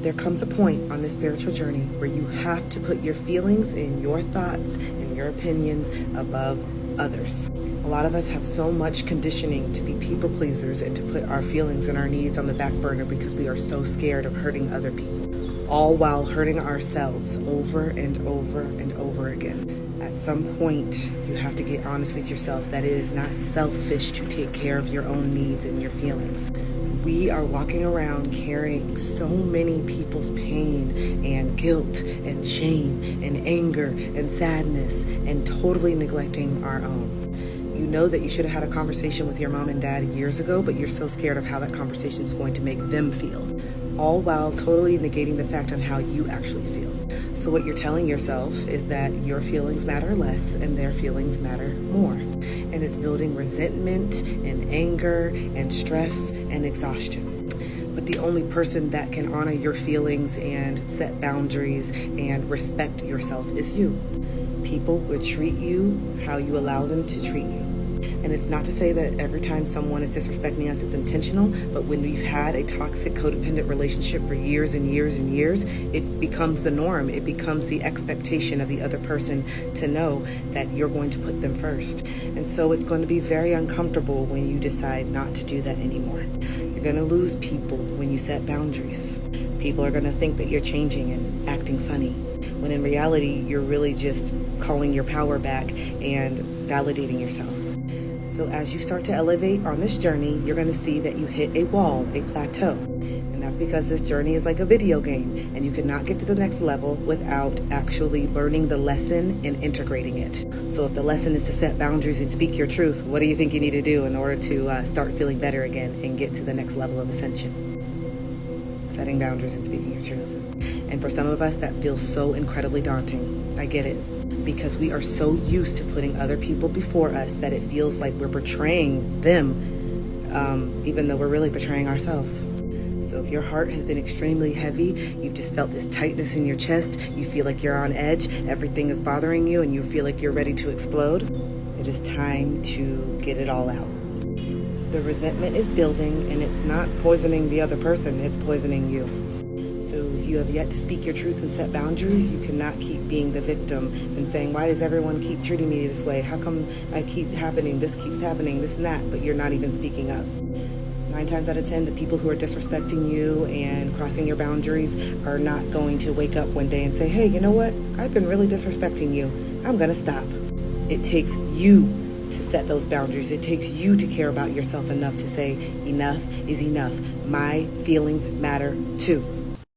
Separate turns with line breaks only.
There comes a point on this spiritual journey where you have to put your feelings and your thoughts and your opinions above others. A lot of us have so much conditioning to be people pleasers and to put our feelings and our needs on the back burner because we are so scared of hurting other people, all while hurting ourselves over and over and over again. At some point, you have to get honest with yourself that it is not selfish to take care of your own needs and your feelings. We are walking around carrying so many people's pain and guilt and shame and anger and sadness and totally neglecting our own. You know that you should have had a conversation with your mom and dad years ago, but you're so scared of how that conversation is going to make them feel, all while totally negating the fact on how you actually feel. So what you're telling yourself is that your feelings matter less and their feelings matter more. And it's building resentment and anger and stress and exhaustion. But the only person that can honor your feelings and set boundaries and respect yourself is you. People will treat you how you allow them to treat you. And it's not to say that every time someone is disrespecting us, it's intentional, but when we've had a toxic, codependent relationship for years and years and years, it becomes the norm. It becomes the expectation of the other person to know that you're going to put them first. And so it's going to be very uncomfortable when you decide not to do that anymore. You're going to lose people when you set boundaries. People are going to think that you're changing and acting funny, when in reality, you're really just calling your power back and validating yourself. So as you start to elevate on this journey, you're going to see that you hit a wall, a plateau. And that's because this journey is like a video game, and you cannot get to the next level without actually learning the lesson and integrating it. So if the lesson is to set boundaries and speak your truth, what do you think you need to do in order to start feeling better again and get to the next level of ascension? Setting boundaries and speaking your truth. And for some of us, that feels so incredibly daunting. I get it. Because we are so used to putting other people before us that it feels like we're betraying them, even though we're really betraying ourselves. So if your heart has been extremely heavy, you've just felt this tightness in your chest, you feel like you're on edge, everything is bothering you, and you feel like you're ready to explode, it is time to get it all out. The resentment is building, and it's not poisoning the other person, it's poisoning you. So if you have yet to speak your truth and set boundaries, you cannot keep being the victim and saying, why does everyone keep treating me this way? How come I keep happening, this keeps happening, this and that, but you're not even speaking up. 9 times out of 10, the people who are disrespecting you and crossing your boundaries are not going to wake up one day and say, hey, you know what? I've been really disrespecting you. I'm going to stop. It takes you to set those boundaries. It takes you to care about yourself enough to say, enough is enough. My feelings matter too.